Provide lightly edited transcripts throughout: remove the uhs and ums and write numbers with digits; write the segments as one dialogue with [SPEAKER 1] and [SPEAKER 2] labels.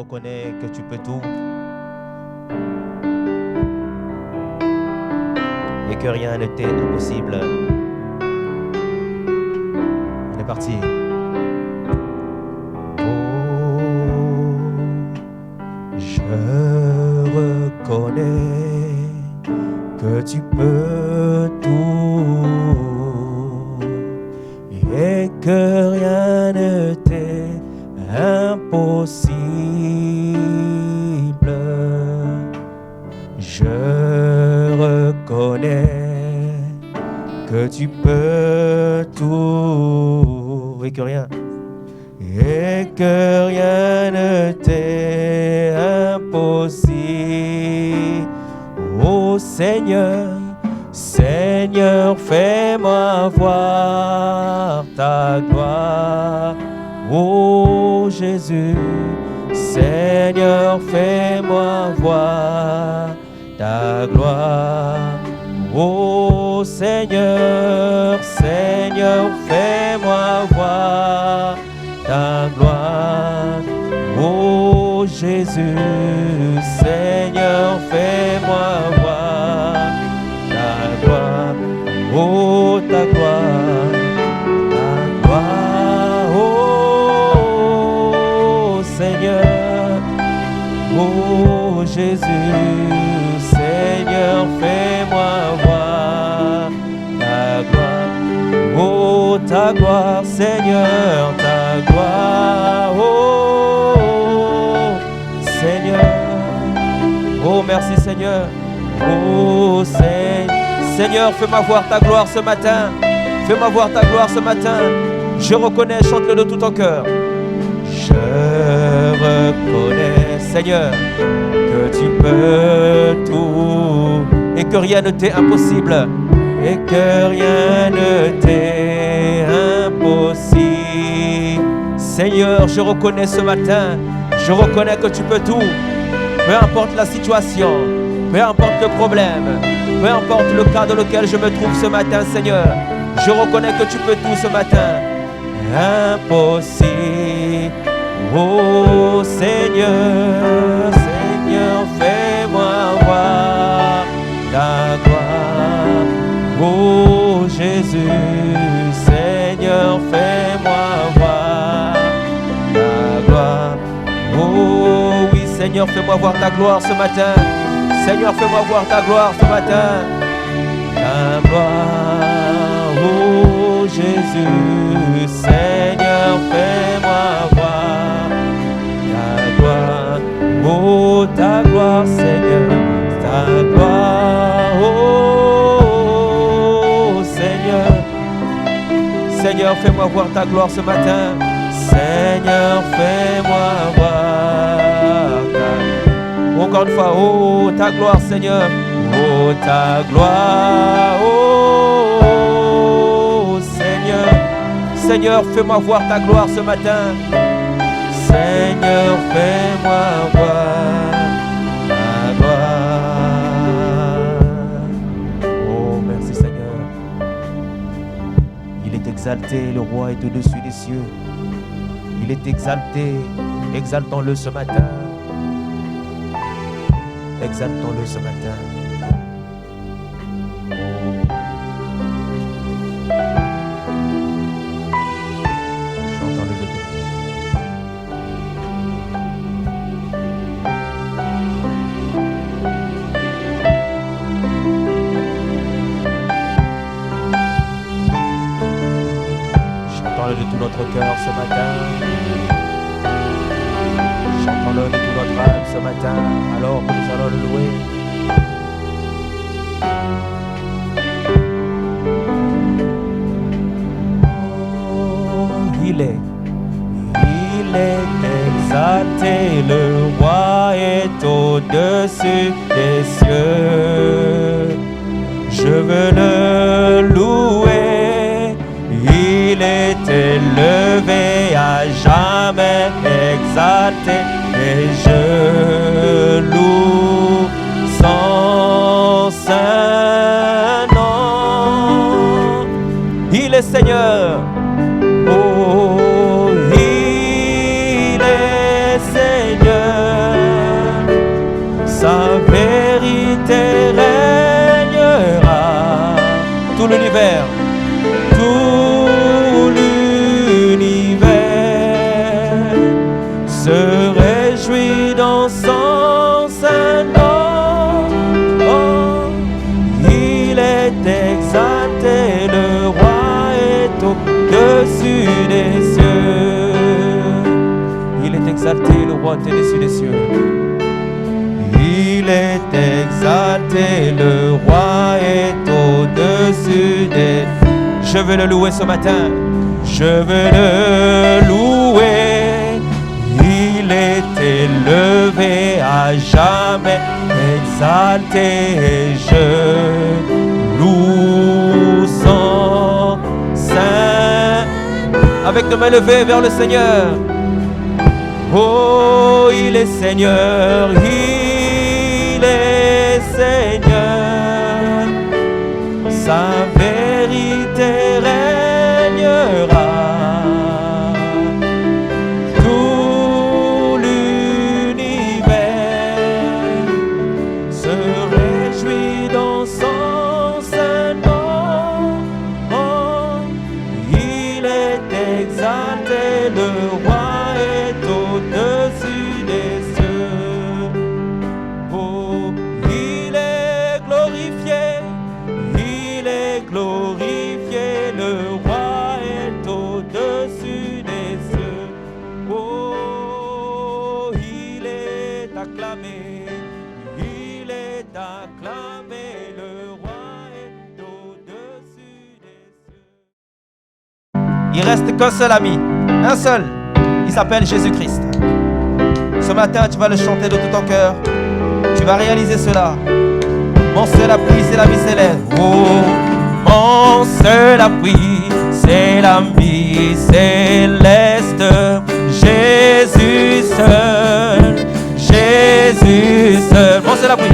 [SPEAKER 1] reconnais que tu peux tout et que rien ne t'est impossible. On est parti. Je reconnais que tu peux tout et que rien ne t'est impossible. Je reconnais que tu peux tout et que rien ne t'est impossible. Oh Seigneur, Seigneur, fais-moi voir ta gloire. Oh Jésus, Seigneur, fais-moi voir ta gloire. Oh Seigneur, Seigneur, fais-moi voir ta gloire. Oh Jésus, Seigneur, fais-moi voir ta gloire. Oh ta gloire, ta gloire. Oh Seigneur, oh Jésus, Seigneur, fais-moi voir ta gloire. Oh ta gloire, Seigneur, ta gloire. Oh Seigneur, oh merci Seigneur. Oh Seigneur, fais-moi voir ta gloire ce matin. Fais-moi voir ta gloire ce matin. Je reconnais, chante-le de tout ton cœur. Je reconnais, Seigneur, que tu peux tout et que rien ne t'est impossible. Et que rien ne t'est impossible. Seigneur, je reconnais ce matin, je reconnais que tu peux tout. Peu importe la situation, peu importe le problème, peu importe le cas dans lequel je me trouve ce matin, Seigneur, je reconnais que tu peux tout ce matin. Impossible. Oh Seigneur, Seigneur, fais-moi voir ta gloire. Oh Jésus, Seigneur, fais-moi voir ta gloire. Oh oui Seigneur, fais-moi voir ta gloire ce matin. Seigneur, fais-moi voir ta gloire ce matin. Ta gloire, oh Jésus, Seigneur, fais-moi voir ta gloire. Oh ta gloire Seigneur, ta gloire, oh Seigneur. Seigneur, fais-moi voir ta gloire ce matin. Seigneur, fais-moi voir ta gloire. Encore une fois, oh ta gloire Seigneur. Oh ta gloire, oh Seigneur. Seigneur, fais-moi voir ta gloire ce matin. Seigneur, fais-moi voir ta gloire. Oh merci Seigneur. Il est exalté, le roi est au-dessus des cieux. Il est exalté, exaltons-le ce matin. Exaltons-le ce matin. Chantons-le de tout. Chantons-le de tout notre cœur ce matin. Chantons-le de tout notre âme ce matin, alors que nous allons le louer. Oh, il est exalté, le roi est au-dessus des cieux. Je veux le louer, il est élevé à jamais, exalté. Et je loue son saint nom. Il est Seigneur. Oh, il est Seigneur. royauté dessus les cieux. Il est exalté, le roi est au-dessus des... Je veux le louer ce matin. Je veux le louer. Il est élevé à jamais, exalté, et je loue son sein. Avec nos mains levées vers le Seigneur. Oh, il est Seigneur, il est Seigneur. Sa vérité régnera. Tout l'univers se réjouit dans son saint nom. Oh, il est exalté, le roi est au-dessus des cieux. Oh, il est glorifié, le roi est au-dessus des cieux. Oh, il est acclamé, le roi est au-dessus des cieux. Il reste qu'un seul ami, un seul, il s'appelle Jésus-Christ. Ce matin, tu vas le chanter de tout ton cœur, tu vas réaliser cela. Mon seul appui, c'est la vie céleste. Oh, mon seul appui, c'est l'ami céleste. Jésus seul, Jésus seul. Mon seul appui.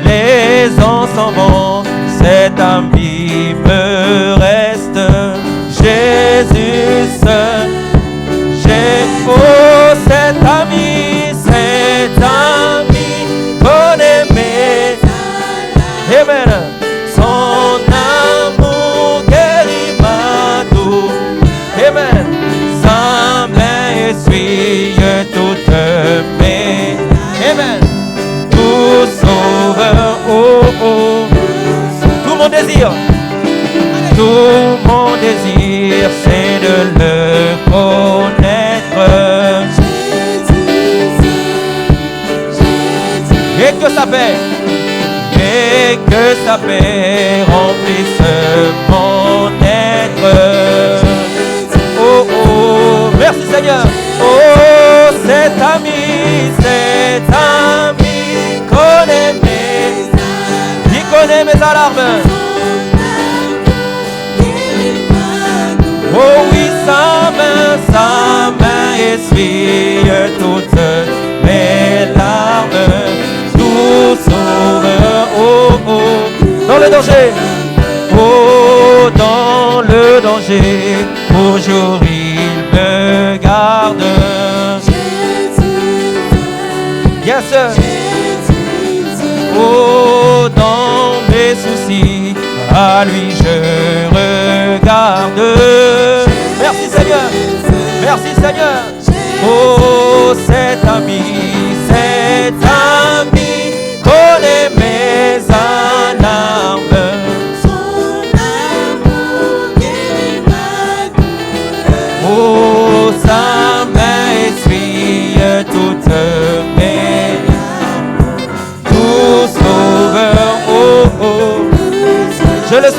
[SPEAKER 1] Les ans s'en vont, cet ami me reste. Jésus seul, oh, cet ami connaît mes... Amen. Son amour guérit ma douleur. Amen. Sa main essuie toutes mes... Amen. Tout sauveur, oh, oh. Tout mon désir, c'est de le connaître. Et que sa paix remplisse mon être. Oh, oh, merci Seigneur. Oh, cet ami connaît mes alarmes. Oh oui, sa main essuie toutes mes larmes. Tout sauveur, oh, oh, dans le danger, oh, dans le danger, toujours il me garde. Yes, sir. Oh, dans mes soucis, à lui je regarde. Merci Seigneur, merci Seigneur. Oh, cet ami connaît mes alarmes. Son amour guérit ma douleur. Oh, sa main essuie toutes mes larmes. Tout sauveur, oh, oh. Je le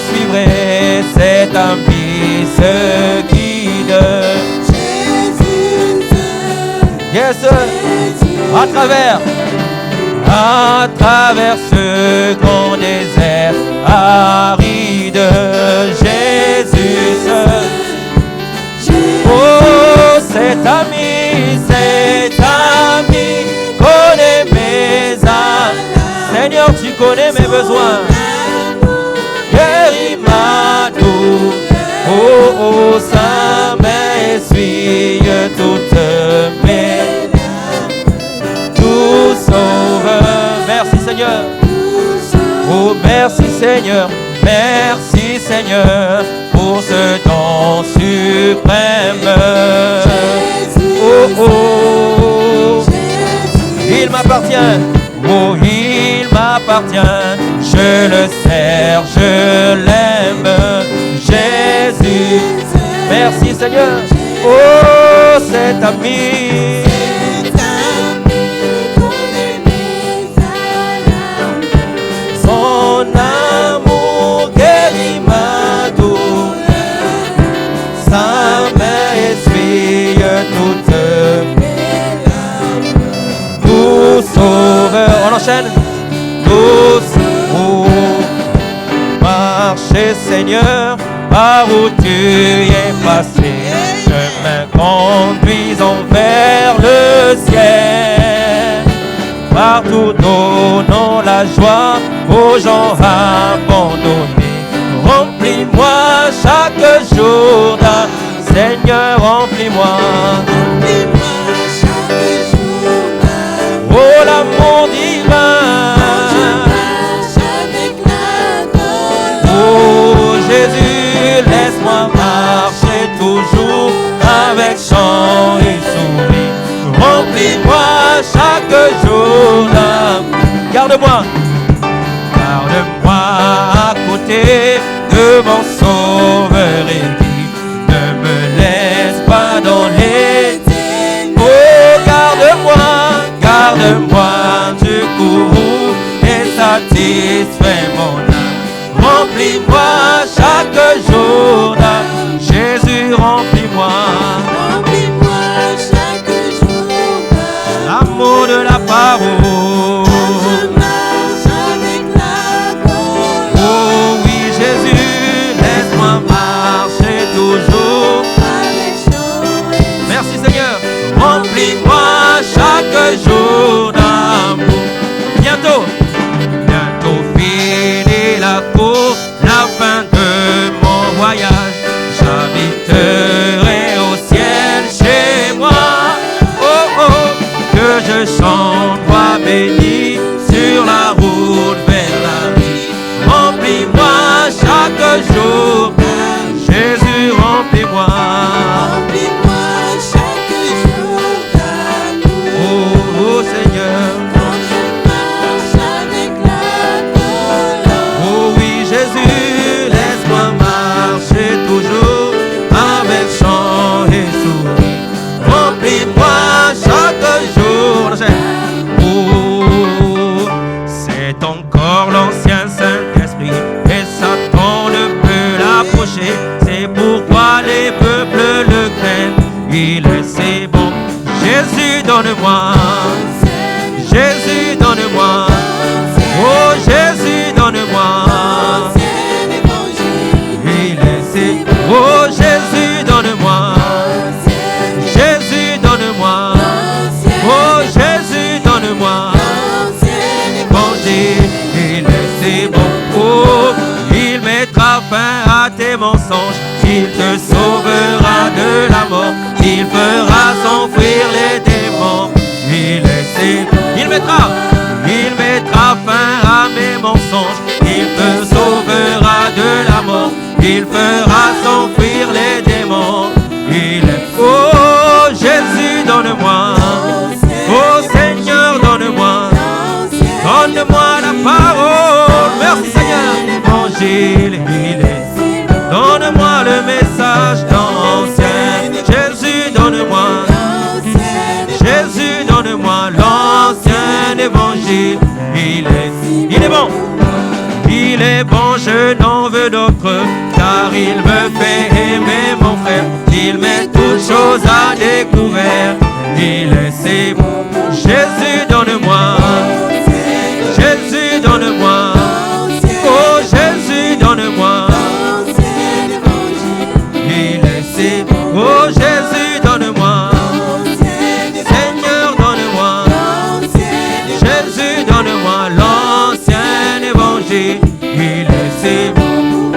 [SPEAKER 1] suivrai, cet ami se guide. Yes, à travers ce grand désert aride, Jésus seul. Oh, cet ami connaît mes âmes. Seigneur, tu connais mes besoins. Guéris ma douleur. Oh, oh, sa main essuie toutes mes larmes. Tout sauveur. Merci Seigneur. Oh, merci Seigneur. Merci Seigneur pour ce don suprême. Oh, oh, il m'appartient. Oh, il m'appartient. Je le sers, je l'aime. Jésus. Merci Seigneur. Oh, cet ami. Son amour guérit ma douleur. Sa main essuie toutes mes larmes. Nous sauveur, on enchaîne. Nous sauveur. Marcher Seigneur, par où tu es passé. Chemin conduisant vers le ciel. Partout donnons la joie aux gens abandonnés. Remplis-moi chaque jour d'un Seigneur, remplis-moi.
[SPEAKER 2] Remplis-moi chaque jour d'un.
[SPEAKER 1] Oh, l'amour divin. Oh Jésus, laisse-moi marcher toujours avec chant et sourire. Remplis-moi chaque jour d'amour. Garde-moi, garde-moi à côté de mon sauveur et vie. Ne me laisse pas dans les ténèbres. Oh, garde-moi, garde-moi du courroux et satisfais mon âme. Remplis-moi chaque jour d'amour. Jésus, remplis-moi.
[SPEAKER 2] Remplis-moi chaque jour d'amour.
[SPEAKER 1] L'amour de la parole.
[SPEAKER 2] Je marche avec la parole.
[SPEAKER 1] Oh oui, Jésus, laisse-moi marcher toujours
[SPEAKER 2] Avec chant et
[SPEAKER 1] merci Seigneur. Remplis-moi chaque jour d'amour. Bientôt, bientôt fini la course, la fin de mon voyage. J'habiterai au ciel chez moi. Oh oh, que je chante, toi béni sur la route vers la vie. Remplis-moi chaque jour. Jésus, remplis-moi.
[SPEAKER 2] remplis-moi chaque jour d'amour.
[SPEAKER 1] Oh, oh Seigneur.
[SPEAKER 2] Quand je marche avec la parole.
[SPEAKER 1] Oh oui Jésus, laisse-moi marcher toujours avec chant et sourire. Remplis-moi chaque jour. Oh, c'est encore l'ancien Saint-Esprit et Satan ne peut l'approcher. C'est pourquoi les peuples le craignent. Il est si bon. Jésus, donne-moi. Jésus, donne-moi. Oh Jésus, donne-moi.
[SPEAKER 2] Ancien évangile.
[SPEAKER 1] Il est si. Oh Jésus, donne-moi. Jésus, donne-moi. Oh Jésus, donne-moi. Évangile, il est si bon. Oh, il mettra fin à tes mensonges. Il te sauvera de la mort. Il fera s'enfuir les démons. Il est si bon. Il mettra fin à mes mensonges. Il te sauvera de la mort. Il fera s'enfuir les démons. Il est oh Jésus, donne-moi. Oh Seigneur, donne-moi. Donne-moi la parole. Merci Seigneur. Évangile, il est. Donne-moi le message d'ancien. Jésus, donne-moi. Jésus, donne-moi l'ancien évangile. Il est bon. Il est bon, je n'en veux d'autre, car il me fait aimer mon frère. Il met toutes choses à découvert. Il est si bon. Jésus, donne-moi. Jésus, donne-moi. Oh Jésus, donne-moi. Il est si bon. Oh Jésus, donne-moi. Seigneur, donne-moi. Jésus, donne-moi l'ancien évangile. Il est si bon.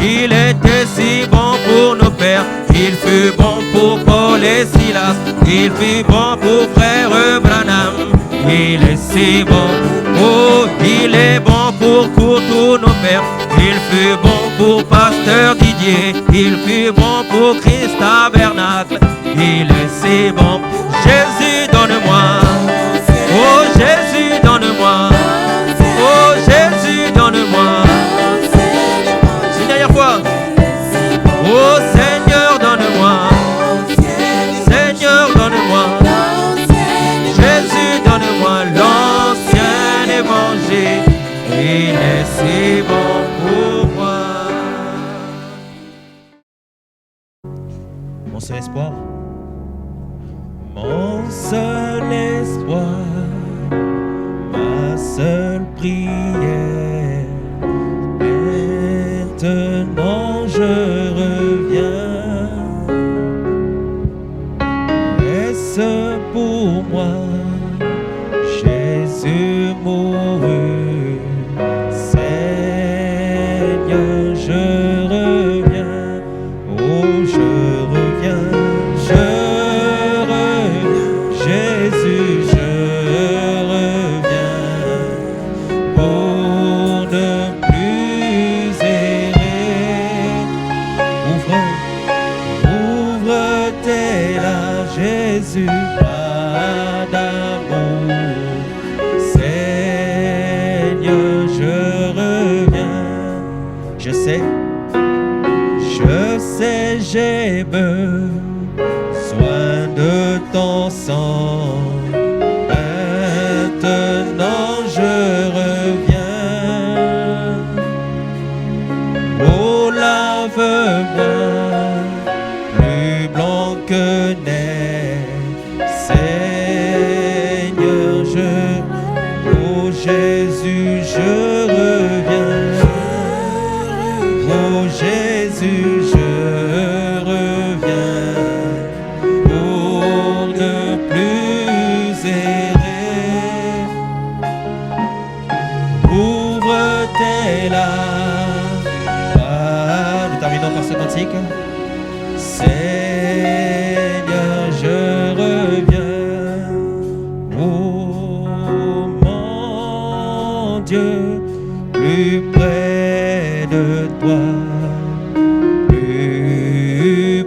[SPEAKER 1] Il était si bon pour nos pères. Il fut bon pour Paul et Silas. Il fut bon pour frère Branham. Il est si bon. Oh, il est bon pour tous nos pères. Il fut bon pour pasteur Didier. Il fut bon pour Christ Tabernacle. Il est si bon. Jésus, donne-moi. Oh Jésus, donne-moi. Oh Jésus, donne-moi. Une dernière fois. Oh Seigneur, donne-moi. espoir. Mon seul espoir, ma seule prière. Maintenant je reviens. Est-ce pour moi, Jésus mourut. Seigneur, je reviens. Oh, je reviens. Jésus, je reviens pour ne plus errer. Ouvre tes là, Jésus, pas d'amour. Seigneur, je reviens. Je sais, j'ai besoin de ton sang. Maintenant je reviens. Oh, lave-moi plus blanc que neige. Seigneur, oh Jésus, je reviens. Oh Jésus, je reviens pour ne plus errer. Ouvre tes larmes. Nous terminons par ce cantique. Seigneur, je reviens. Oh mon Dieu, plus près de toi.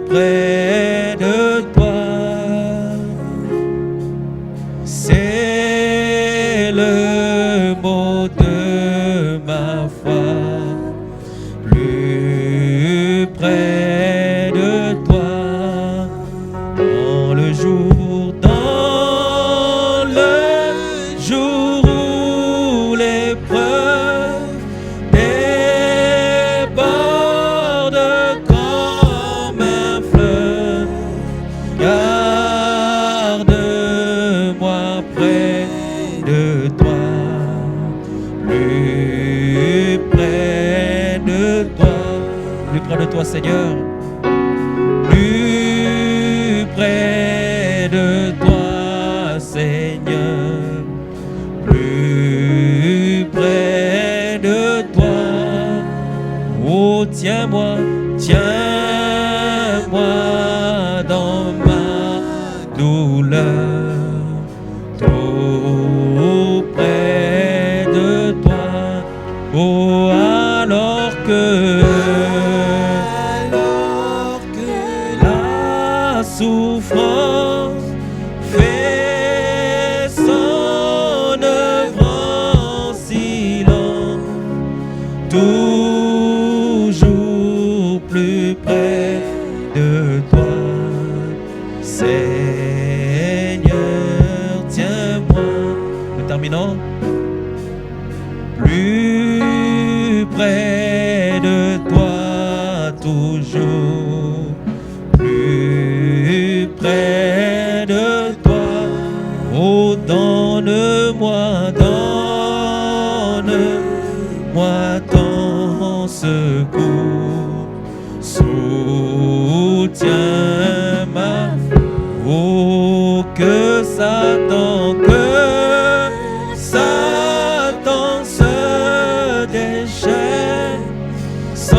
[SPEAKER 1] Près de toi, c'est le mot de ma foi. Plus près de toi, dans le jour où l'épreuve déborde comme un fleuve. Garde-moi près de toi, plus près de toi, plus près de toi, Seigneur, plus près de toi, Seigneur, plus près de toi. Oh, tiens-moi dans ma douleur, tout près de toi. Oh, alors que la souffrance fait son œuvre en silence, toujours plus près de toi, Seigneur, tiens-moi. Nous terminons. Plus près de toi, toujours plus près de toi. Oh, donne-moi ton secours, soutiens ma foi. Oh, que Satan se déchaîne, son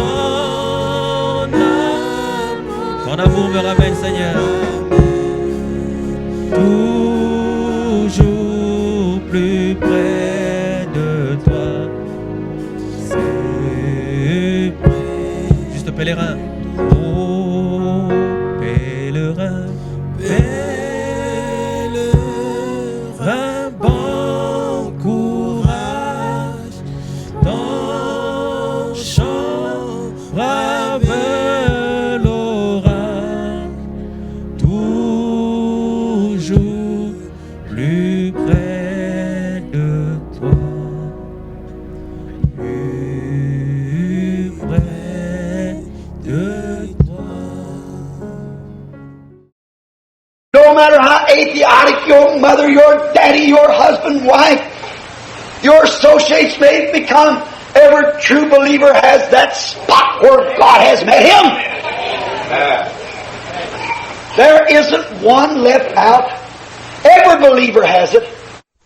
[SPEAKER 1] amour me ramène, Seigneur, toujours plus près de toi. C'est juste pèlerin. Oh, pèlerin, bon courage, ton chant brave l'orage, toujours plus près de toi, plus près de
[SPEAKER 3] your mother, your daddy, your husband, wife, your associates may become, every true believer has that spot where God has met him. There isn't one left out. Every believer has it.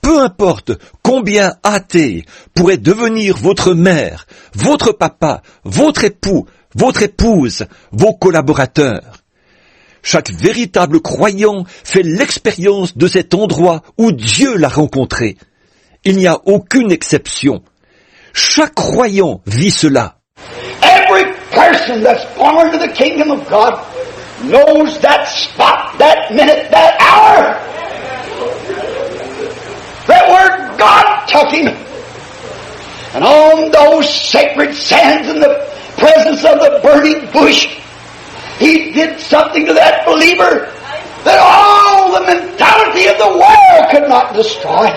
[SPEAKER 4] Peu importe combien athées pourraient devenir votre mère, votre papa, votre époux, votre épouse, vos collaborateurs. Chaque véritable croyant fait l'expérience de cet endroit où Dieu l'a rencontré. Il n'y a aucune exception. Chaque croyant vit cela.
[SPEAKER 3] Every person that's born to the kingdom of God knows that spot, that minute, that hour. That where God took him. And on those sacred sands in the presence of the burning bush, he did something to that believer that all the mentality of the world could not destroy.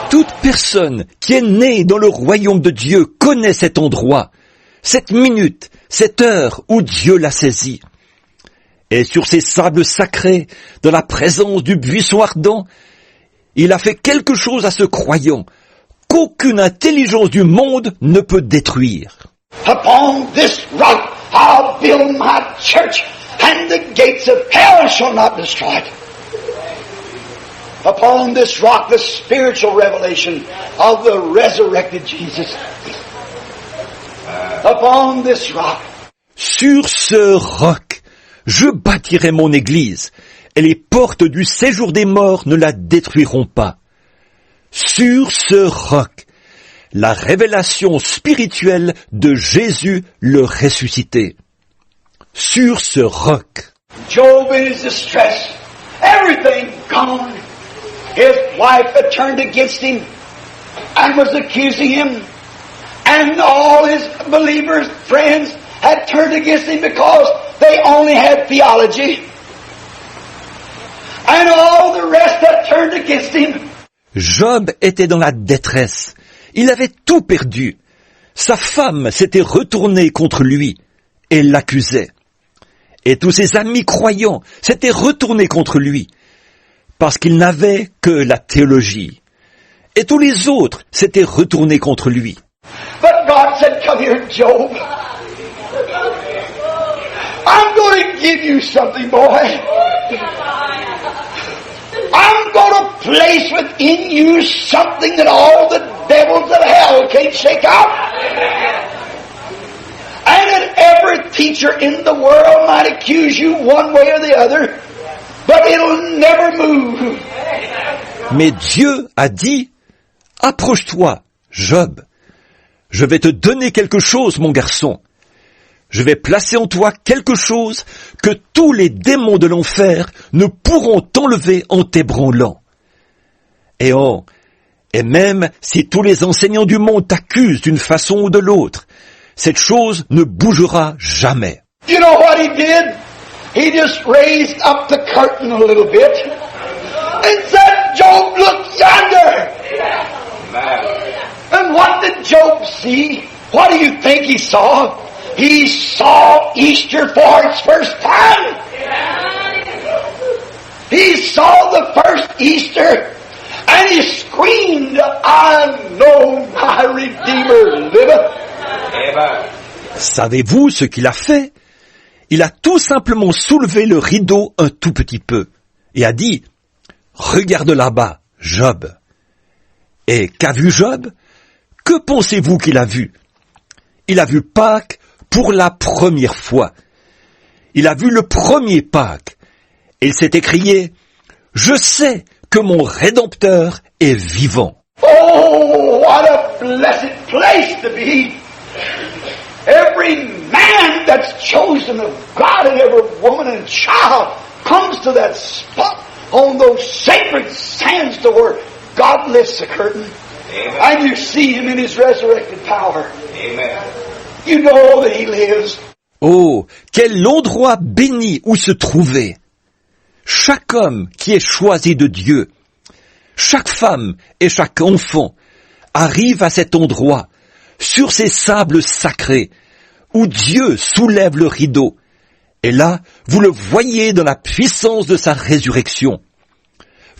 [SPEAKER 4] Toute personne qui est née dans le royaume de Dieu connaît cet endroit, cette minute, cette heure où Dieu l'a saisi. Et sur ces sables sacrés, dans la présence du buisson ardent, il a fait quelque chose à ce croyant qu'aucune intelligence du monde ne peut détruire.
[SPEAKER 3] Upon this rock I'll build my church, and the gates of hell shall not destroy it. Upon this rock, the spiritual revelation of the resurrected Jesus. Upon this rock.
[SPEAKER 4] Sur ce roc, je bâtirai mon église, et les portes du séjour des morts ne la détruiront pas. Sur ce roc, la révélation spirituelle de Jésus le ressuscité. Sur ce roc.
[SPEAKER 3] Job in his distress, everything gone. His wife had turned against him and was accusing him. And all his believers, friends, had turned against him because they only had theology. And all the rest had turned against him.
[SPEAKER 4] Job était dans la détresse. Il avait tout perdu. Sa femme s'était retournée contre lui et l'accusait. Et tous ses amis croyants s'étaient retournés contre lui parce qu'il n'avait que la théologie. Et tous les autres s'étaient retournés contre lui.
[SPEAKER 3] But God said, come here, Job. I'm going to give you something, boy. I'm going to place within you something that all the devils of hell can't shake out. And that every teacher in the world might accuse you one way or the other, but it'll never move.
[SPEAKER 4] Mais Dieu a dit, approche-toi, Job. Je vais te donner quelque chose, mon garçon. Je vais placer en toi quelque chose que tous les démons de l'enfer ne pourront t'enlever en t'ébranlant. Et même si tous les enseignants du monde t'accusent d'une façon ou de l'autre, cette chose ne bougera jamais.
[SPEAKER 3] You know what he did? He just raised up the curtain a little bit and said, Job, look yonder. And what did Job see? What do you think he saw? He saw Easter for its first time. He saw the first Easter and he screamed, I know my Redeemer liveth.
[SPEAKER 4] Savez-vous ce qu'il a fait? Il a tout simplement soulevé le rideau un tout petit peu et a dit, regarde là-bas, Job. Et qu'a vu Job? Que pensez-vous qu'il a vu? Il a vu Pâques pour la première fois. Il a vu le premier Pâques. Et il s'est écrié, je sais que mon Rédempteur est vivant.
[SPEAKER 3] Oh, what a blessed place to be. Every man that's chosen of God and every woman and child comes to that spot on those sacred sands to where God lifts the curtain. Amen. And you see him in his resurrected power. Amen. You know that he lives.
[SPEAKER 4] Oh, quel endroit béni où se trouver. Chaque homme qui est choisi de Dieu, chaque femme et chaque enfant arrive à cet endroit, sur ces sables sacrés, où Dieu soulève le rideau. Et là, vous le voyez dans la puissance de sa résurrection.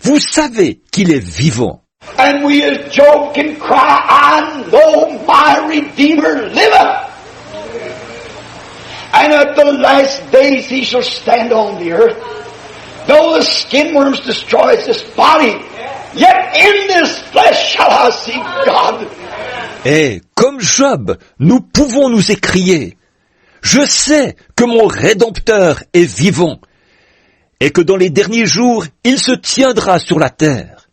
[SPEAKER 4] vous savez qu'il est vivant.
[SPEAKER 3] And we as Job can cry, I know my Redeemer liveth. And at the last days he shall stand on the earth. Though the skin worms destroys this body, yet in this flesh shall I see God.
[SPEAKER 4] Et comme Job, nous pouvons nous écrier, je sais que mon Rédempteur est vivant, et que dans les derniers jours, il se tiendra sur la terre.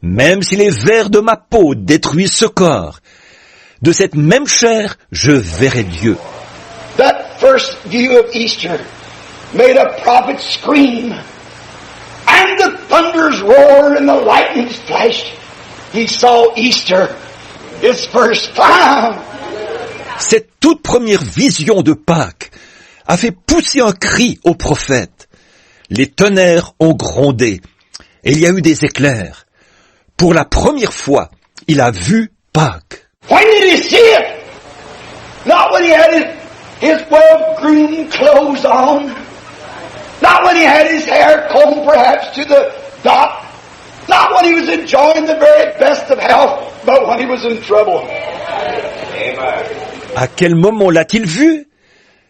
[SPEAKER 4] Même si les vers de ma peau détruisent ce corps, de cette même chair, je verrai Dieu.
[SPEAKER 3] That first view of Easter made a prophet scream, and the thunders roared and the lightnings flashed. He saw Easter his first time.
[SPEAKER 4] Cette toute première vision de Pâques a fait pousser un cri au prophète. Les tonnerres ont grondé, et il y a eu des éclairs. Pour la première fois, il a vu Pâques.
[SPEAKER 3] When did he see it? Not when he had his well-groomed clothes on. Not when he had his hair combed perhaps to the dot. Not when he was enjoying the very best of health, but when he was in trouble.
[SPEAKER 4] À quel moment l'a-t-il vu?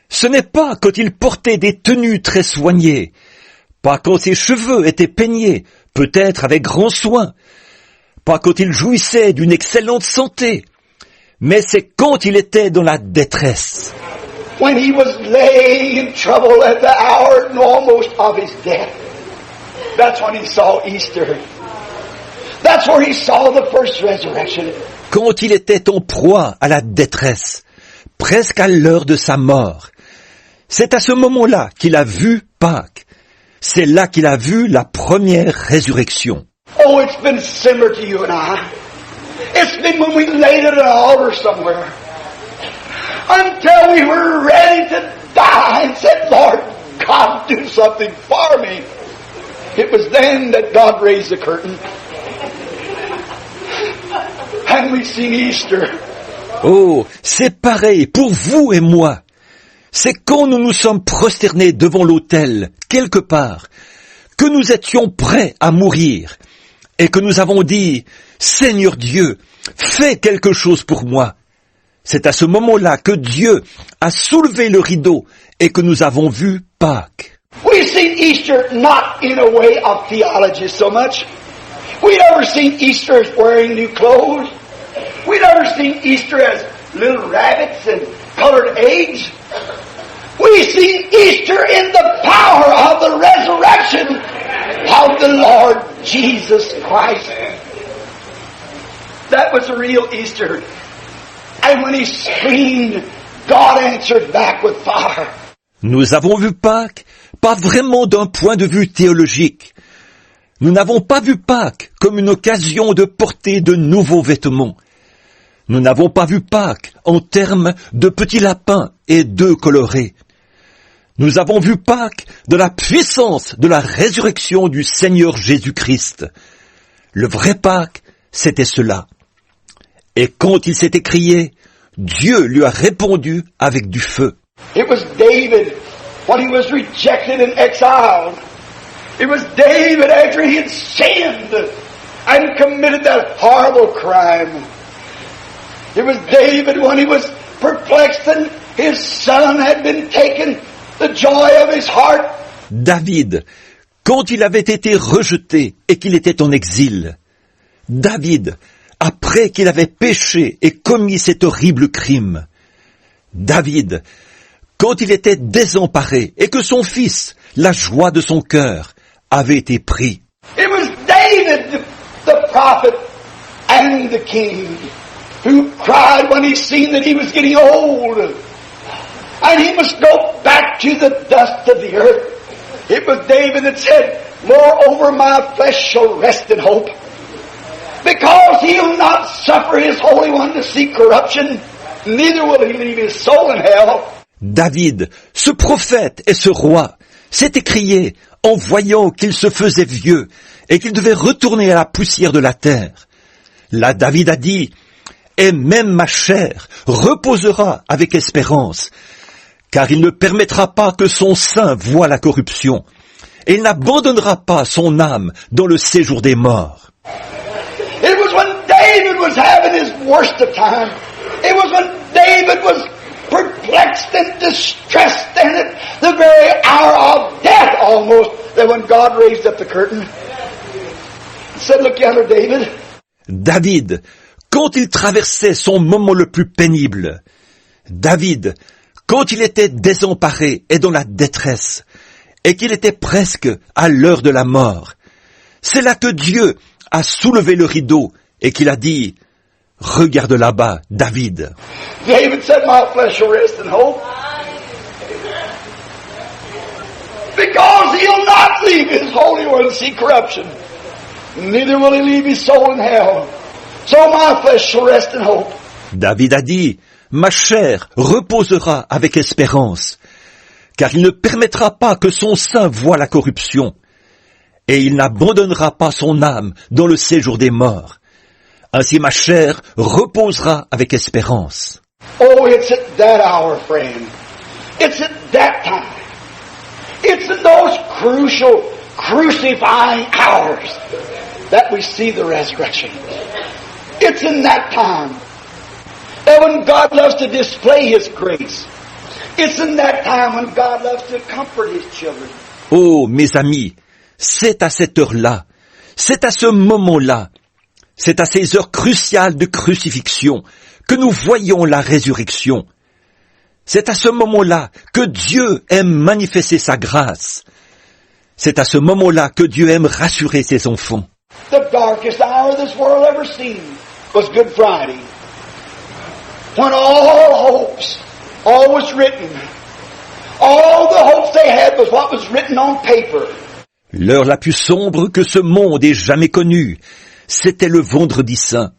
[SPEAKER 4] Ce n'est pas quand il portait des tenues très soignées, pas quand ses cheveux étaient peignés, peut-être avec grand soin, pas quand il jouissait d'une excellente santé, mais c'est quand il était dans la détresse.
[SPEAKER 3] When he was laying in trouble at the hour almost of his death. That's when he saw Easter. That's where he saw the first resurrection.
[SPEAKER 4] Quand il était en proie à la détresse, presque à l'heure de sa mort, c'est à ce moment-là qu'il a vu Pâques. C'est là qu'il a vu la première résurrection.
[SPEAKER 3] Oh, it's been similar to you and I. It's been when we laid it at an altar somewhere. Until we were ready to die and said, Lord, God, do something for me. It was then that God raised the curtain. And we seen Easter.
[SPEAKER 4] Oh, c'est pareil pour vous et moi. C'est quand nous nous sommes prosternés devant l'autel, quelque part, que nous étions prêts à mourir, et que nous avons dit, Seigneur Dieu, fais quelque chose pour moi. C'est à ce moment-là que Dieu a soulevé le rideau et que nous avons vu Pâques.
[SPEAKER 3] We've seen Easter not in a way of theology so much. We've never seen Easter as wearing new clothes. We've never seen Easter as little rabbits and colored eggs. We've seen Easter in the power of the resurrection of the Lord Jesus Christ. That was a real Easter. And when he screamed, God answered back with fire.
[SPEAKER 4] Nous avons vu Pâques, pas vraiment d'un point de vue théologique. Nous n'avons pas vu Pâques comme une occasion de porter de nouveaux vêtements. Nous n'avons pas vu Pâques en termes de petits lapins et d'œufs colorés. Nous avons vu Pâques de la puissance de la résurrection du Seigneur Jésus-Christ. Le vrai Pâques, c'était cela. Et quand il s'est écrié, Dieu lui a répondu avec du feu.
[SPEAKER 3] It was David when he was rejected and exiled. It was David after he had sinned and committed that horrible crime. It was David when he was perplexed and his son had been taken, the joy of his heart.
[SPEAKER 4] David, quand il avait été rejeté et qu'il était en exil. David, après qu'il avait péché et commis cet horrible crime. David, quand il était désemparé et que son fils, la joie de son cœur, avait été pris.
[SPEAKER 3] It was David, the prophet and the king, who cried when he seen that he was getting old and he must go back to the dust of the earth. It was David that said, moreover my flesh shall rest in hope, because he'll not suffer his Holy One to see corruption, neither will he leave his soul in hell.
[SPEAKER 4] David, ce prophète et ce roi, s'est écrié en voyant qu'il se faisait vieux et qu'il devait retourner à la poussière de la terre. Là, David a dit, « Et même ma chair reposera avec espérance, car il ne permettra pas que son sein voie la corruption, et il n'abandonnera pas son âme dans le séjour des morts.
[SPEAKER 3] It was when David was having his worst of time. It was when David was perplexed and distressed and at the very hour of death almost, that when God raised up the curtain and said, look yonder, David.
[SPEAKER 4] David, quand il traversait son moment le plus pénible, David, quand il était désemparé et dans la détresse, et qu'il était presque à l'heure de la mort, c'est là que Dieu a soulevé le rideau et qu'il a dit, « Regarde là-bas, David. »
[SPEAKER 3] David said, my flesh shall rest in hope. Because he'll not leave his Holy One to see corruption. Neither will he leave his soul in hell. So my flesh shall rest in hope.
[SPEAKER 4] David a dit, « Ma chair reposera avec espérance, car il ne permettra pas que son sein voie la corruption, et il n'abandonnera pas son âme dans le séjour des morts. Ainsi ma chair reposera avec espérance. »
[SPEAKER 3] Oh, it's at that hour, friend. It's at that time. It's in those crucial, crucifying hours that we see the resurrection. It's in that time that when God loves to display His grace. It's in that time when God loves to comfort His children.
[SPEAKER 4] Oh, mes amis, c'est à cette heure-là, c'est à ce moment-là, c'est à ces heures cruciales de crucifixion que nous voyons la résurrection. C'est à ce moment-là que Dieu aime manifester sa grâce. C'est à ce moment-là que Dieu aime rassurer ses enfants.
[SPEAKER 3] The darkest hour this world ever seen was Good Friday, when all was written. All the hopes they had was what was written on paper.
[SPEAKER 4] L'heure la plus sombre que ce monde ait jamais connue, c'était le vendredi saint.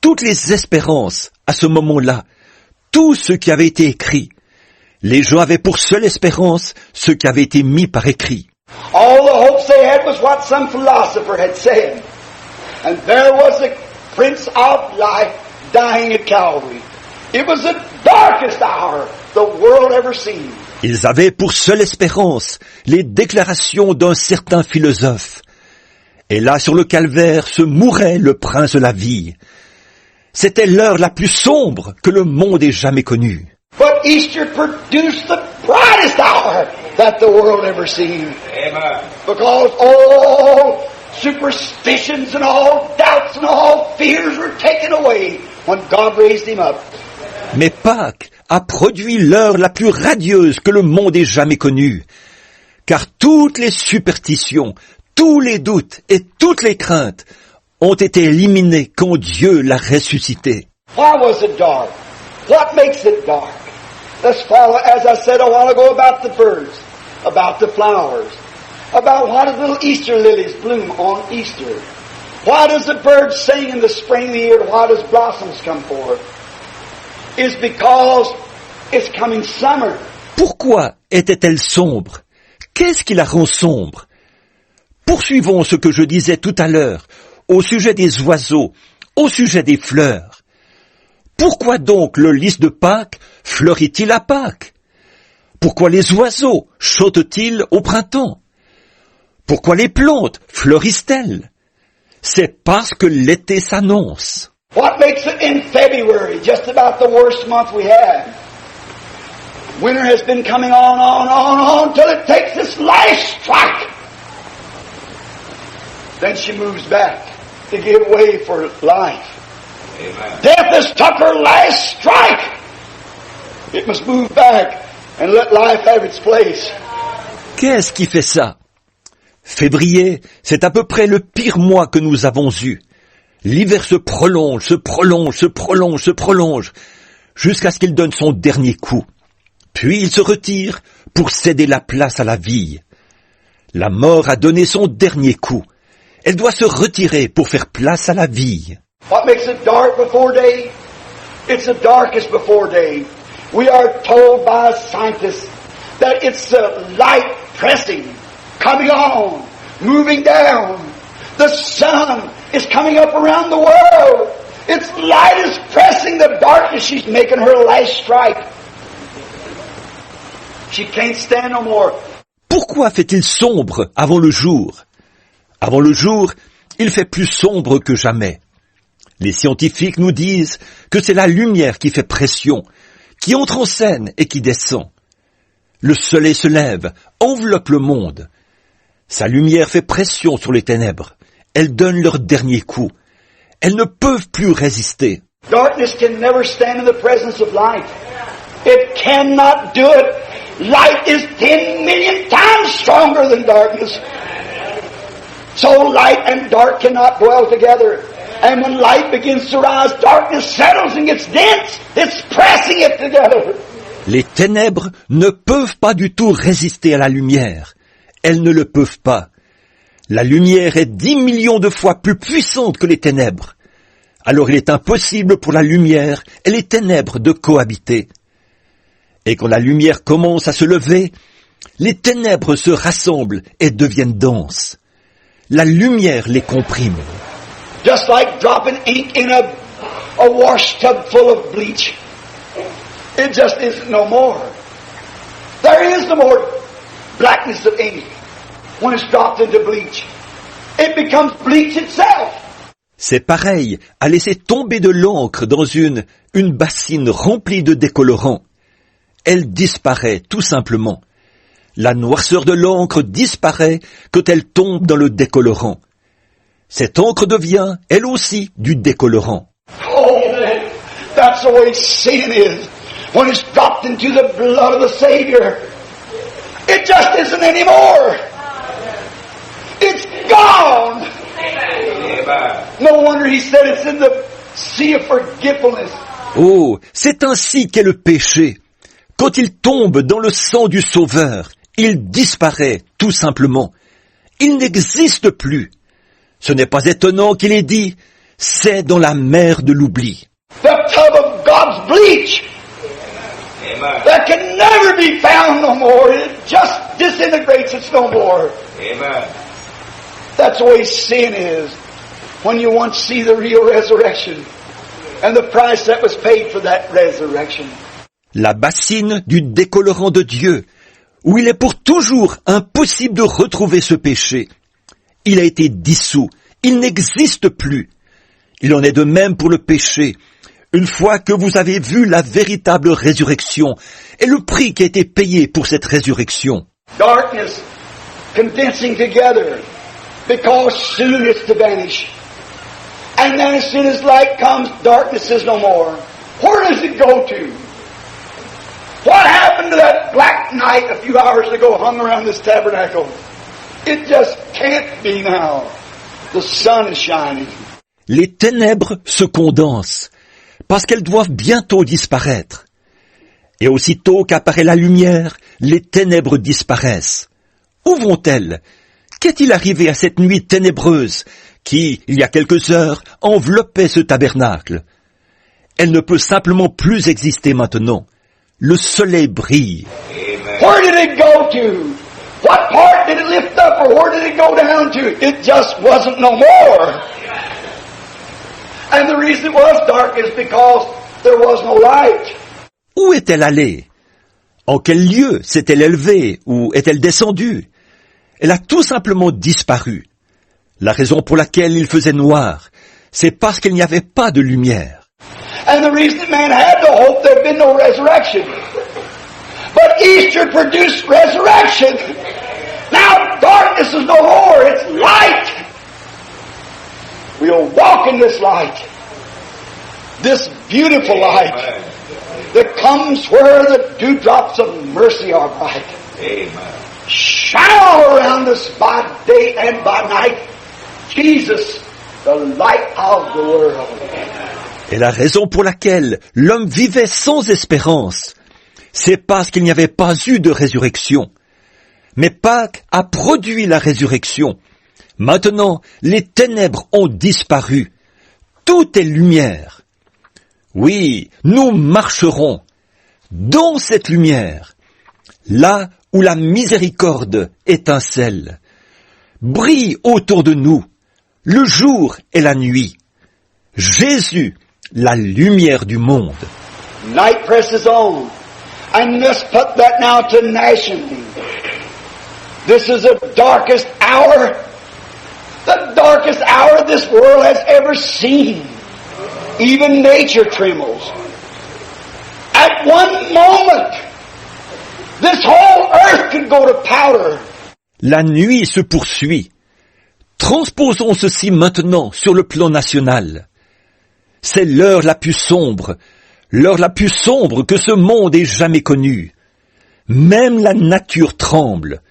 [SPEAKER 4] Toutes les espérances, à ce moment-là, tout ce qui avait été écrit, les gens avaient pour seule espérance ce qui avait été mis par écrit.
[SPEAKER 3] All the hopes they had was what some philosopher had said. And there was the Prince of Life dying at Calvary. It was the darkest hour the world ever seen.
[SPEAKER 4] Ils avaient pour seule espérance les déclarations d'un certain philosophe. Et là, sur le calvaire, se mourait le prince de la vie. C'était l'heure la plus sombre que le monde ait jamais connue.
[SPEAKER 3] But Easter produced the brightest hour that the world ever seen. Amen. Because all superstitions and all doubts and all fears were taken away when God raised Him up.
[SPEAKER 4] Mais Pâques a produit l'heure la plus radieuse que le monde ait jamais connue. Car toutes les superstitions, tous les doutes et toutes les craintes ont été éliminés quand Dieu l'a ressuscité.
[SPEAKER 3] Why was it dark? What makes it dark? Let's follow, as I said a while ago, about the birds, about the flowers, about why do little Easter lilies bloom on Easter? Why does the bird sing in the spring of the year? Why does blossoms come forth? It's because it's coming summer.
[SPEAKER 4] Pourquoi était-elle sombre? Qu'est-ce qui la rend sombre? Poursuivons ce que je disais tout à l'heure au sujet des oiseaux, au sujet des fleurs. Pourquoi donc le lys de Pâques fleurit-il à Pâques? Pourquoi les oiseaux chantent-ils au printemps? Pourquoi les plantes fleurissent-elles? C'est parce que l'été s'annonce.
[SPEAKER 3] What makes it in February, just about the worst month we had? Winter has been coming on, till it takes its last strike. Then she moves back to give way for life. Amen. Death has took her last strike. It must move back and let life have its place.
[SPEAKER 4] Qu'est-ce qui fait ça? Février, c'est à peu près le pire mois que nous avons eu. L'hiver se prolonge, jusqu'à ce qu'il donne son dernier coup. Puis il se retire pour céder la place à la vie. La mort a donné son dernier coup. Elle doit se retirer pour faire place à la vie.
[SPEAKER 3] What makes it dark before day? It's the darkest before day. We are told by scientists that it's the light pressing, coming on, moving down. The sun is coming up around the world. Its light is pressing the darkness. She's making her last strike. She can't stand no more.
[SPEAKER 4] Pourquoi fait-il sombre avant le jour? Avant le jour, il fait plus sombre que jamais. Les scientifiques nous disent que c'est la lumière qui fait pression, qui entre en scène et qui descend. Le soleil se lève, enveloppe le monde. Sa lumière fait pression sur les ténèbres. Elles donnent leur dernier coup. Elles ne peuvent plus résister.
[SPEAKER 3] Darkness can never stand in the presence of light. It cannot do it. Light is 10 million times stronger than darkness. So light and dark cannot dwell together. And when light begins to rise, darkness settles and gets dense. It's pressing it together.
[SPEAKER 4] Les ténèbres ne peuvent pas du tout résister à la lumière. Elles ne le peuvent pas. La lumière est 10 millions de fois plus puissante que les ténèbres. Alors il est impossible pour la lumière et les ténèbres de cohabiter. Et quand la lumière commence à se lever, les ténèbres se rassemblent et deviennent denses. La lumière les comprime.
[SPEAKER 3] Just like dropping ink in a wash tub full of bleach. It just isn't no more. There is no more blackness of ink when it's dropped into bleach. It becomes bleach itself.
[SPEAKER 4] C'est pareil à laisser tomber de l'encre dans une bassine remplie de décolorants. Elle disparaît tout simplement. La noirceur de l'encre disparaît quand elle tombe dans le décolorant. Cette encre devient, elle aussi, du décolorant.
[SPEAKER 3] Oh, that's the way sin is. When it's dropped into the blood of the Savior, it just isn't anymore. It's gone. No wonder he said it's in the sea of forgetfulness.
[SPEAKER 4] Oh, c'est ainsi qu'est le péché. Quand il tombe dans le sang du Sauveur, il disparaît, tout simplement. Il n'existe plus. Ce n'est pas étonnant qu'il ait dit, c'est dans la mer de l'oubli.
[SPEAKER 3] The tub of God's bleach that can never be found no more. It just disintegrates. It's no more.
[SPEAKER 1] Amen.
[SPEAKER 3] That's the way sin is. When you once see the real resurrection and the price that was paid for that resurrection.
[SPEAKER 4] La bassine du décolorant de Dieu, où il est pour toujours impossible de retrouver ce péché. Il a été dissous, il n'existe plus. Il en est de même pour le péché. Une fois que vous avez vu la véritable résurrection et le prix qui a été payé pour cette résurrection.
[SPEAKER 3] Darkness condensing together because soon it's to vanish. And then as soon as light comes, darkness is no more. Where does it go to? What happened to that black night a few hours ago hung around this tabernacle? It just can't be now. The sun is shining.
[SPEAKER 4] Les ténèbres se condensent, parce qu'elles doivent bientôt disparaître. Et aussitôt qu'apparaît la lumière, les ténèbres disparaissent. Où vont-elles? Qu'est-il arrivé à cette nuit ténébreuse qui, il y a quelques heures, enveloppait ce tabernacle? Elle ne peut simplement plus exister maintenant. Le soleil brille.
[SPEAKER 3] Where did it go to? What part did it lift up or where did it go down to? It just wasn't no more. And the reason it was dark is because there was no light.
[SPEAKER 4] Où est-elle allée? En quel lieu s'est-elle élevée ou est-elle descendue? Elle a tout simplement disparu. La raison pour laquelle il faisait noir, c'est parce qu'il n'y avait pas de lumière.
[SPEAKER 3] And the reason that man had no hope, there had been no resurrection. But Easter produced resurrection. Now darkness is no more, it's light. We'll walk in this light. This beautiful light that comes where the dewdrops of mercy are bright.
[SPEAKER 1] Amen.
[SPEAKER 3] Shine all around us by day and by night. Jesus, the light of the world.
[SPEAKER 4] Et la raison pour laquelle l'homme vivait sans espérance, c'est parce qu'il n'y avait pas eu de résurrection. Mais Pâques a produit la résurrection. Maintenant, les ténèbres ont disparu. Tout est lumière. Oui, nous marcherons dans cette lumière, là où la miséricorde étincelle. Brille autour de nous, le jour et la nuit. Jésus, la lumière du monde.
[SPEAKER 3] Night presses on. I must put that now to nationally. This is the darkest hour this world has ever seen. Even nature trembles. At one moment, this whole earth could go to powder.
[SPEAKER 4] La nuit se poursuit. Transposons ceci maintenant sur le plan national. C'est l'heure la plus sombre que ce monde ait jamais connue. Même la nature tremble.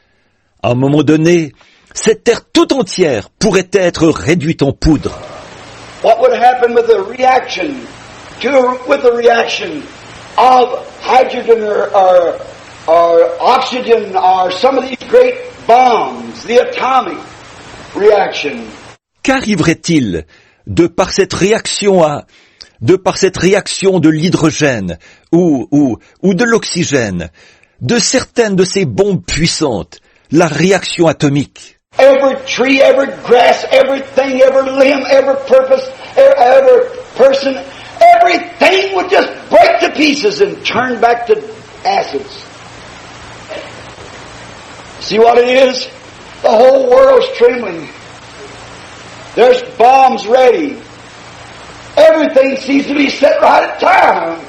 [SPEAKER 4] À un moment donné, cette terre tout entière pourrait être réduite en poudre.
[SPEAKER 3] What would happen with the reaction of hydrogen or oxygen or some of these great bombs, the atomic reaction?
[SPEAKER 4] Qu'arriverait-il de par cette réaction de l'hydrogène ou de l'oxygène, de certaines de ces bombes puissantes, la réaction atomique?
[SPEAKER 3] Every tree, every grass, everything, every limb, every purpose, every person, everything would just break to pieces and turn back to acids. See what it is? The whole world's trembling. There's bombs ready. Everything seems to be set right at time.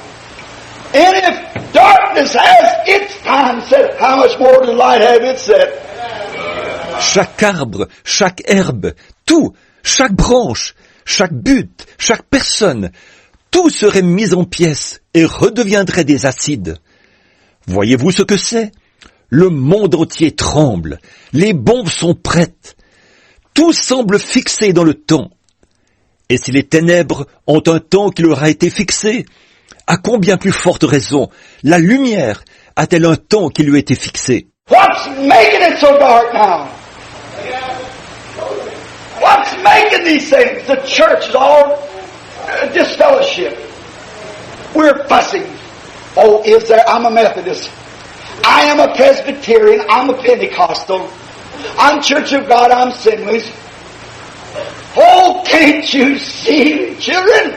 [SPEAKER 3] And if darkness has its time set, how much more does light have its set?
[SPEAKER 4] Chaque arbre, chaque herbe, tout, chaque branche, chaque butte, chaque personne, tout serait mis en pièces et redeviendrait des acides. Voyez-vous ce que c'est? Le monde entier tremble, les bombes sont prêtes, tout semble fixé dans le temps. Et si les ténèbres ont un temps qui leur a été fixé, à combien plus forte raison la lumière a-t-elle un temps qui lui a été fixé?
[SPEAKER 3] What's making it so dark now? What's making these things? The church is all disfellowship. We're fussing. Oh, is there? I'm a Methodist. I am a Presbyterian. I'm a Pentecostal. I'm Church of God. I'm Assemblies. Oh, can't you see, children?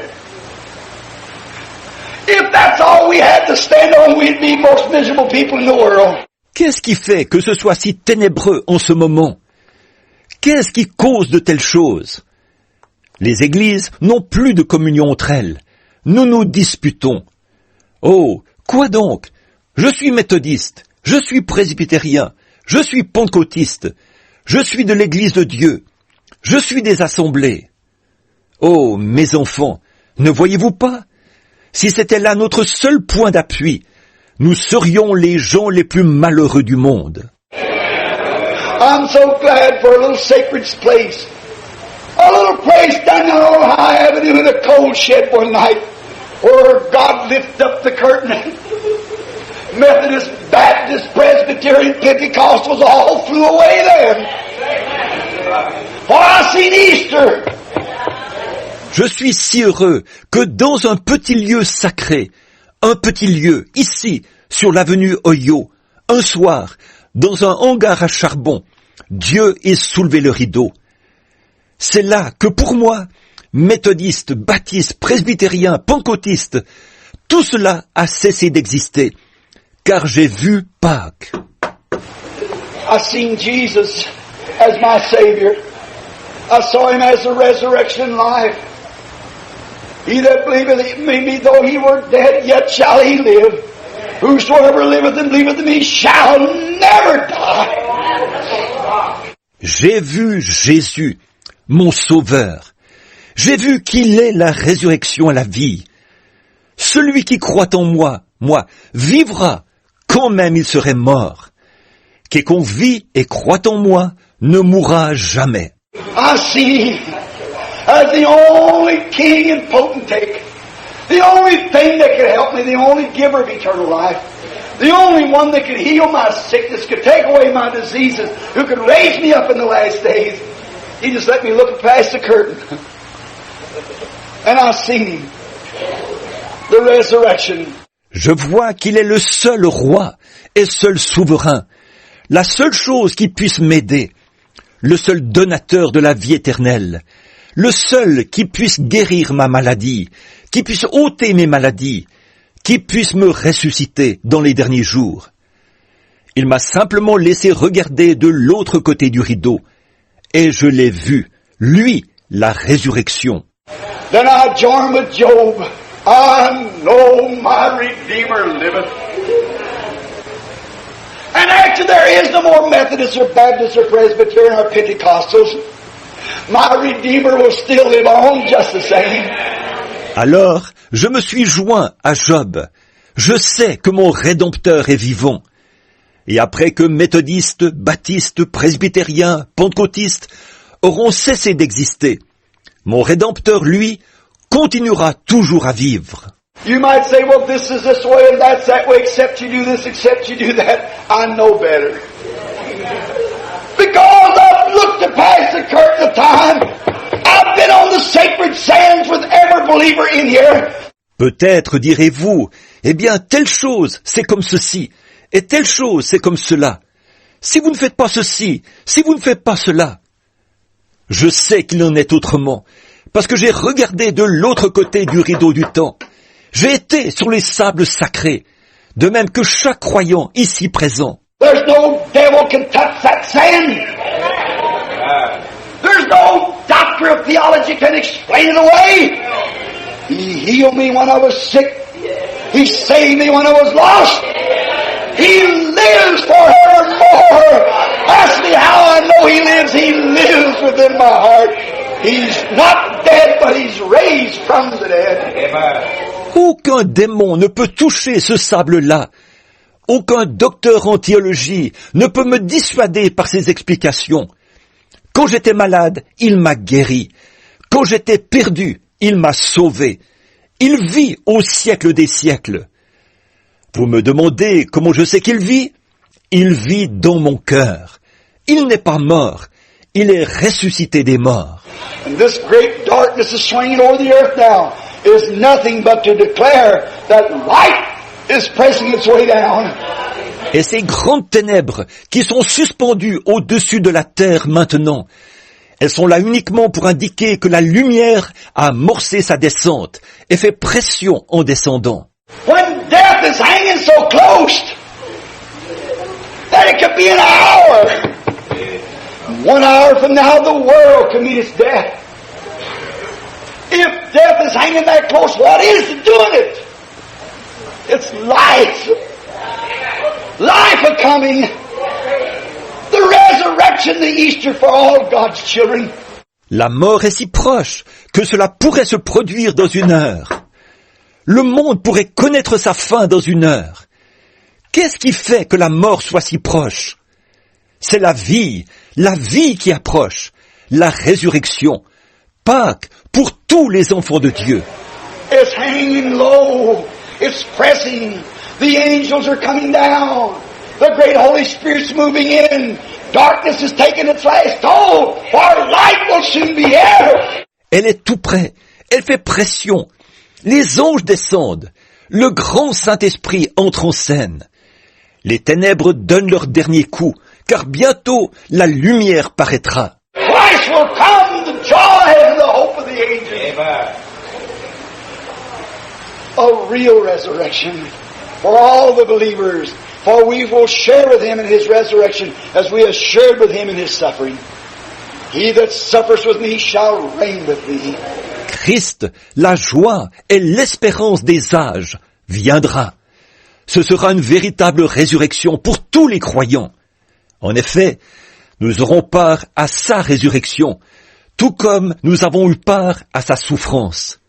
[SPEAKER 3] If that's all we had to stand on, we'd be most miserable people in the world.
[SPEAKER 4] Qu'est-ce qui fait que ce soit si ténébreux en ce moment? Qu'est-ce qui cause de telles choses? Les églises n'ont plus de communion entre elles. Nous nous disputons. Oh, quoi donc? Je suis méthodiste, je suis presbytérien, je suis pentecôtiste, je suis de l'église de Dieu, je suis des assemblées. Oh, mes enfants, ne voyez-vous pas? Si c'était là notre seul point d'appui, nous serions les gens les plus malheureux du monde.
[SPEAKER 3] I'm so glad for a little sacred place. A little place down there on High Avenue in a cold shed one night where God lifted up the curtain. Methodist, Baptist, Presbyterian, Pentecostals all flew away there. For I seen Easter.
[SPEAKER 4] Je suis si heureux que dans un petit lieu sacré, un petit lieu, ici, sur l'avenue Oyo, un soir, dans un hangar à charbon, Dieu ait soulevé le rideau. C'est là que pour moi, méthodiste, baptiste, presbytérien, pentecôtiste, tout cela a cessé d'exister, car j'ai vu Pâques.
[SPEAKER 3] I seen Jesus as my Savior. I saw Him as the resurrection life. He that believeth in me, though he were dead, yet shall he live. Whosoever liveth and believeth in me shall never die.
[SPEAKER 4] J'ai vu Jésus, mon Sauveur. J'ai vu qu'il est la résurrection à la vie. Celui qui croit en moi, vivra, quand même il serait mort. Quiconque vit et croit en moi ne mourra jamais.
[SPEAKER 3] I see Him as the only King and potentate, the only thing that could help me, the only giver of eternal life, the only one that could heal my sickness, could take away my diseases, who could raise me up in the last days. He just let me look past the curtain. And I seen Him, the resurrection.
[SPEAKER 4] Je vois qu'il est le seul roi et seul souverain, la seule chose qui puisse m'aider, le seul donateur de la vie éternelle, le seul qui puisse guérir ma maladie, qui puisse ôter mes maladies, qui puisse me ressusciter dans les derniers jours. Il m'a simplement laissé regarder de l'autre côté du rideau. Et je l'ai vu, lui, la résurrection.
[SPEAKER 3] Then I joined with Job. I know my Redeemer liveth. And after there is no more Methodists or Baptists or Presbyterian or Pentecostals, my Redeemer will still live on just the same.
[SPEAKER 4] Alors, je me suis joint à Job. Je sais que mon Rédempteur est vivant. Et après que méthodistes, baptistes, presbytériens, pentecôtistes auront cessé d'exister, mon Rédempteur, lui, continuera toujours à vivre.
[SPEAKER 3] You might say, well, this is this way and that's that way, except you do this, except you do that. I know better. Because I've looked past the curtain of time. I've been on the sacred sands with every believer in here.
[SPEAKER 4] Peut-être direz-vous, eh bien, telle chose, c'est comme ceci, et telle chose, c'est comme cela. Si vous ne faites pas ceci, si vous ne faites pas cela. Je sais qu'il en est autrement, parce que j'ai regardé de l'autre côté du rideau du temps. J'ai été sur les sables sacrés, de même que chaque croyant ici présent.
[SPEAKER 3] There's no devil can touch that sand. There's no doctor of theology can explain it away. He healed me when I was sick. He saved me when I was lost. He lives forevermore. Ask me how I know He lives. He lives within my heart. He's not dead, but He's raised from the dead.
[SPEAKER 4] Aucun démon ne peut toucher ce sable-là. Aucun docteur en théologie ne peut me dissuader par ses explications. Quand j'étais malade, il m'a guéri. Quand j'étais perdu, il m'a sauvé. Il vit au siècle des siècles. Vous me demandez comment je sais qu'il vit? Il vit dans mon cœur. Il n'est pas mort. Il est ressuscité des morts.
[SPEAKER 3] And this great darkness is swinging over the earth now is nothing but to declare that light is pressing its way down.
[SPEAKER 4] Et ces grandes ténèbres qui sont suspendues au-dessus de la terre maintenant, elles sont là uniquement pour indiquer que la lumière a amorcé sa descente et fait pression en descendant.
[SPEAKER 3] When death is hanging so close that it could be an hour. 1 hour from now the world can meet its death. If death is hanging that close, what is doing it? It's life. Life a coming. The resurrection, the Easter for all God's children.
[SPEAKER 4] La mort est si proche que cela pourrait se produire dans 1 heure. Le monde pourrait connaître sa fin dans 1 heure. Qu'est-ce qui fait que la mort soit si proche? C'est la vie qui approche, la résurrection, Pâques pour tous les enfants de Dieu.
[SPEAKER 3] It's hanging low. It's pressing. The angels are coming down. The great Holy Spirit's moving in. Darkness is taking its last toll. Our light will soon be here.
[SPEAKER 4] Elle est tout près. Elle fait pression. Les anges descendent. Le grand Saint-Esprit entre en scène. Les ténèbres donnent leur dernier coup, car bientôt la lumière paraîtra.
[SPEAKER 3] Christ will come, the joy and the hope of the ages. A real resurrection for all the believers, for we will share with Him in His resurrection as we have shared with Him in His suffering. He that suffers with me shall reign with me.
[SPEAKER 4] Christ, la joie et l'espérance des âges, viendra. Ce sera une véritable résurrection pour tous les croyants. En effet, nous aurons part à sa résurrection, tout comme nous avons eu part à sa souffrance.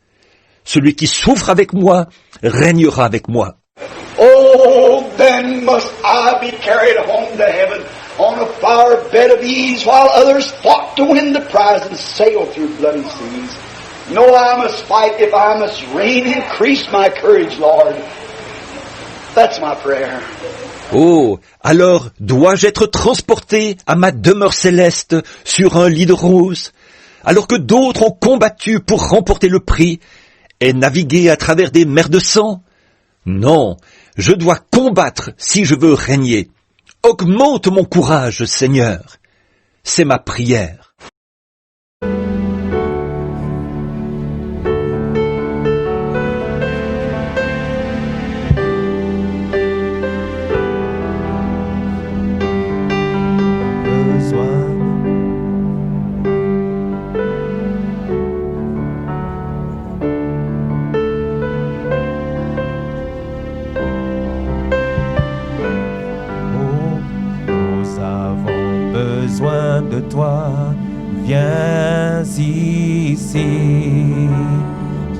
[SPEAKER 4] Celui qui souffre avec moi régnera avec moi.
[SPEAKER 3] Oh, then must I be carried home to heaven on a flower bed of ease while others fought to win the prize and sail through bloody seas. No, I must fight if I must reign. Increase my courage, Lord. That's my prayer.
[SPEAKER 4] Oh, alors dois-je être transporté à ma demeure céleste sur un lit de rose, alors que d'autres ont combattu pour remporter le prix et naviguer à travers des mers de sang? Non, je dois combattre si je veux régner. Augmente mon courage, Seigneur. C'est ma prière.
[SPEAKER 1] de toi. Viens ici.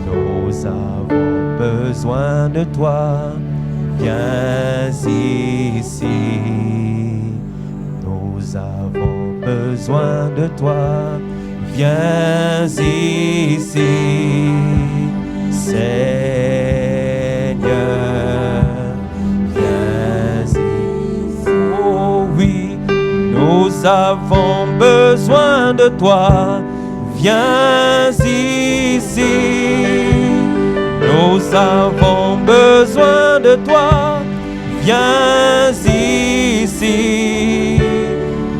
[SPEAKER 1] Nous avons besoin de toi. Viens ici. Nous avons besoin de toi. Viens ici, Seigneur. Viens ici. Oh oui, nous avons besoin de toi. Viens ici. Nous avons besoin de toi. Viens ici.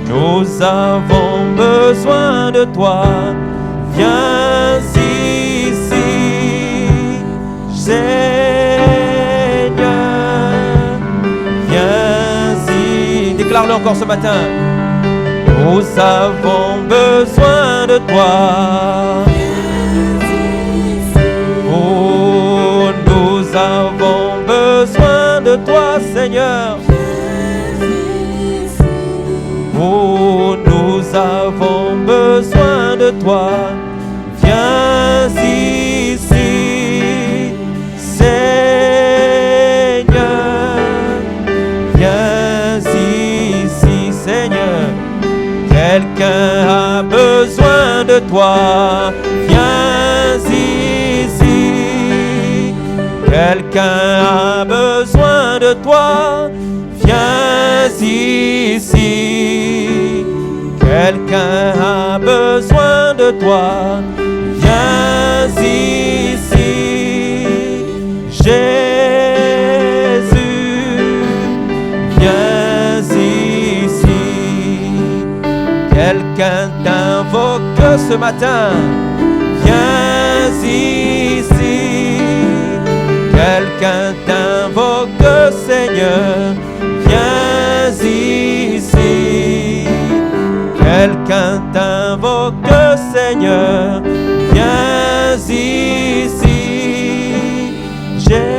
[SPEAKER 1] Nous avons besoin de toi. Viens ici, Seigneur. Viens ici. Déclare-le encore ce matin. Nous avons besoin de toi. Oh, nous avons besoin de toi, Seigneur. Oh, nous avons besoin de toi. Viens ici, Seigneur. Viens ici, Seigneur. Quelqu'un a besoin de toi. Viens ici. Quelqu'un a besoin de toi. Viens ici. Quelqu'un a besoin de toi. Viens ici. Jésus, viens ici. Quelqu'un t'invoque ce matin. Viens ici. Quelqu'un t'invoque, Seigneur. Viens ici. Quelqu'un t'invoque, Seigneur. Viens ici. Jésus,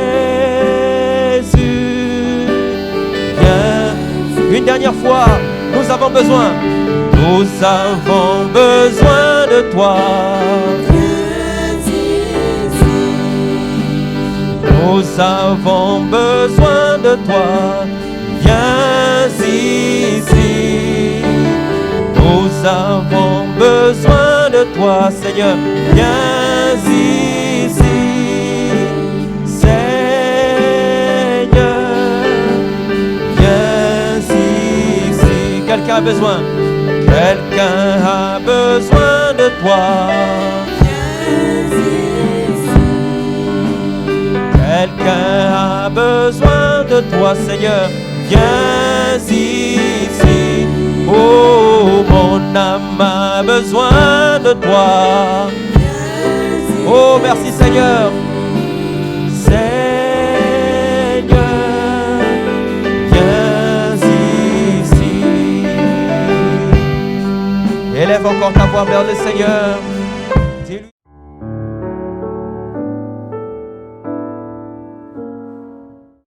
[SPEAKER 1] viens. Une dernière fois, nous avons besoin. Nous avons besoin de toi. Nous avons besoin de toi. Viens ici. Nous avons besoin de toi, Seigneur. Viens ici, Seigneur. Viens ici. Quelqu'un a besoin. Quelqu'un a besoin de toi. Quelqu'un a besoin de toi, Seigneur. Viens ici. Oh, mon âme a besoin de toi. Oh, merci, Seigneur. Seigneur, viens ici. Élève encore ta voix vers le Seigneur.